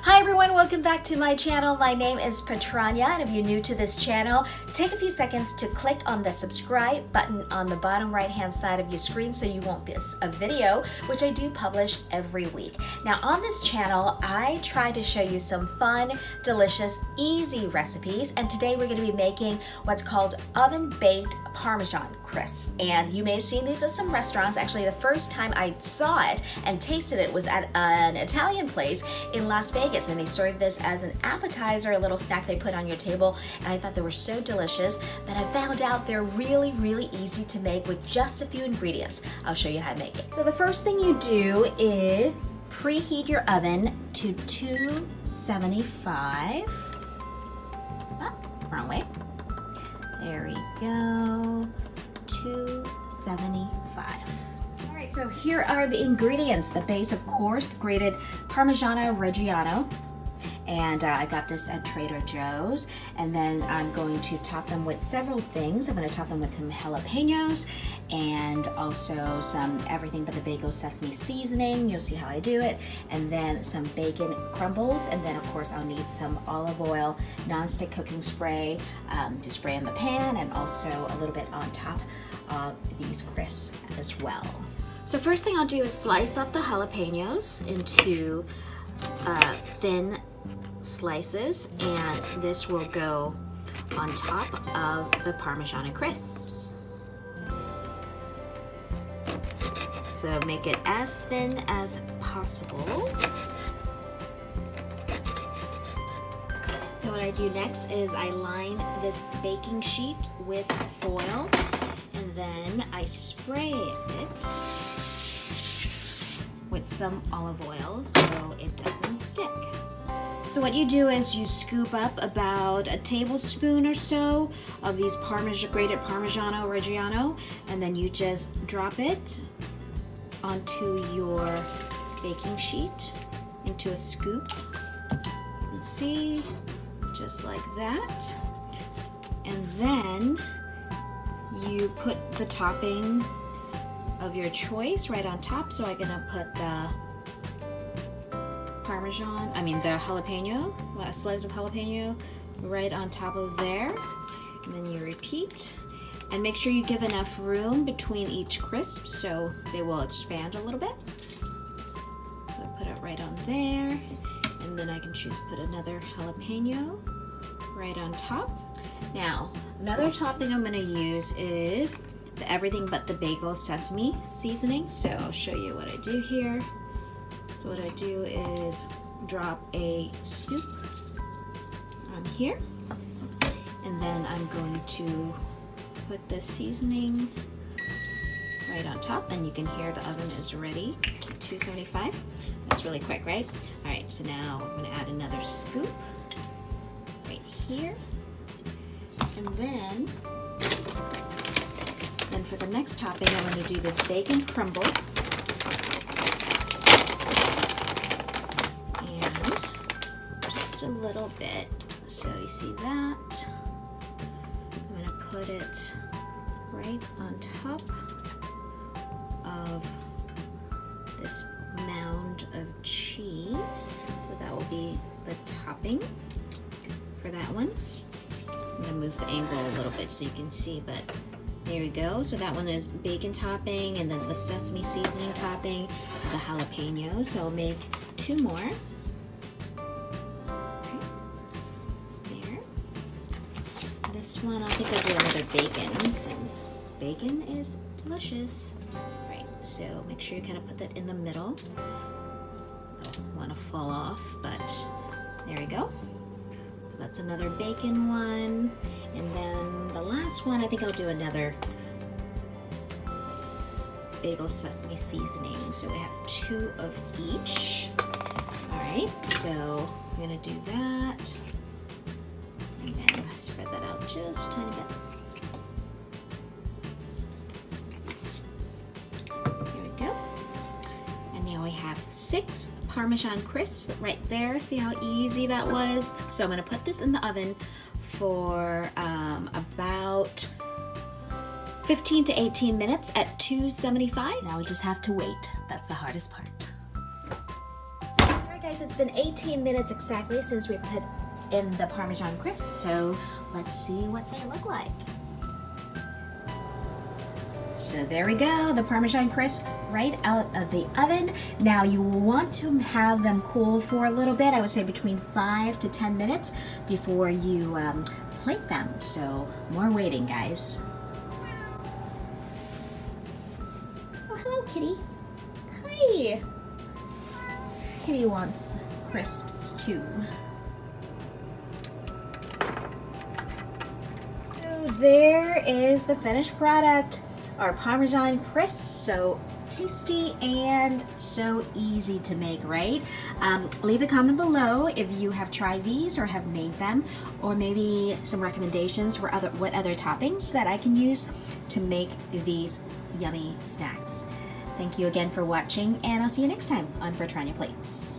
Hi everyone, welcome back to my channel. My name is Petrania, and if you're new to this channel, take a few seconds to click on the subscribe button on the bottom right hand side of your screen so you won't miss a video, which I do publish every week. Now on this channel, I try to show you some fun, delicious, easy recipes, and today we're going to be making what's called oven-baked Parmesan crisps. And you may have seen these at some restaurants. Actually, the first time I saw it and tasted it was at an Italian place in Las Vegas, and they served this as an appetizer, a little snack they put on your table, and I thought they were so delicious, but I found out they're really easy to make with just a few ingredients. I'll show you how to make it. So the first thing you do is preheat your oven to 275. Wrong way. There we go. 275. All right, so here are the ingredients. The base, of course, grated Parmigiano Reggiano. And I got this at Trader Joe's. And then I'm going to top them with several things. I'm going to top them with some jalapeños and also some everything but the bagel sesame seasoning. You'll see how I do it. And then some bacon crumbles. And then, of course, I'll need some olive oil, non-stick cooking spray to spray in the pan, and also a little bit on top of these crisps as well. So first thing I'll do is slice up the jalapeños into thin slices, and this will go on top of the Parmesan crisps. So make it as thin as possible. And what I do next is I line this baking sheet with foil, and then I spray it with some olive oil so it doesn't stick. So what you do is you scoop up about a tablespoon or so of these grated Parmigiano Reggiano, and then you just drop it onto your baking sheet into a scoop. And see, just like that. And then you put the topping of your choice right on top. So I'm gonna put the the jalapeno, a slice of jalapeno right on top of there. And then you repeat. And make sure you give enough room between each crisp so they will expand a little bit. So I put it right on there. And then I can choose to put another jalapeno right on top. Now, another topping I'm gonna use is the everything but the bagel sesame seasoning. So I'll show you what I do here. So what I do is drop a scoop on here, and then I'm going to put the seasoning right on top, and you can hear the oven is ready. 275. That's really quick, right? All right, so now I'm going to add another scoop right here, and then for the next topping, I'm going to do this bacon crumble. A little bit, so you see that. I'm going to put it right on top of this mound of cheese, so that will be the topping for that one. I'm going to move the angle a little bit so you can see, but there we go. So that one is bacon topping, and then the sesame seasoning topping, the jalapeno. So I'll make two more. This one, I think I'll do another bacon since bacon is delicious. Right, so make sure you kind of put that in the middle. Don't want to fall off, but there we go. So that's another bacon one. And then the last one, I think I'll do another bagel sesame seasoning. So we have two of each. All right, so I'm gonna do that. And then spread that out just a tiny bit. There we go. And now we have 6 Parmesan crisps right there. See how easy that was? So I'm going to put this in the oven for about 15 to 18 minutes at 275. Now we just have to wait. That's the hardest part. Guys, it's been 18 minutes exactly since we put in the Parmesan crisps, so let's see what they look like. So there we go, the Parmesan crisps right out of the oven. Now you want to have them cool for a little bit, I would say between 5 to 10 minutes before you plate them. So more waiting, guys. Oh, hello, Kitty. Hi. Kitty wants crisps too. So there is the finished product, our Parmesan crisps. So tasty and so easy to make, right? Leave a comment below if you have tried these or have made them, or maybe some recommendations for what other toppings that I can use to make these yummy snacks. Thank you again for watching, and I'll see you next time on For Trying Your Plates.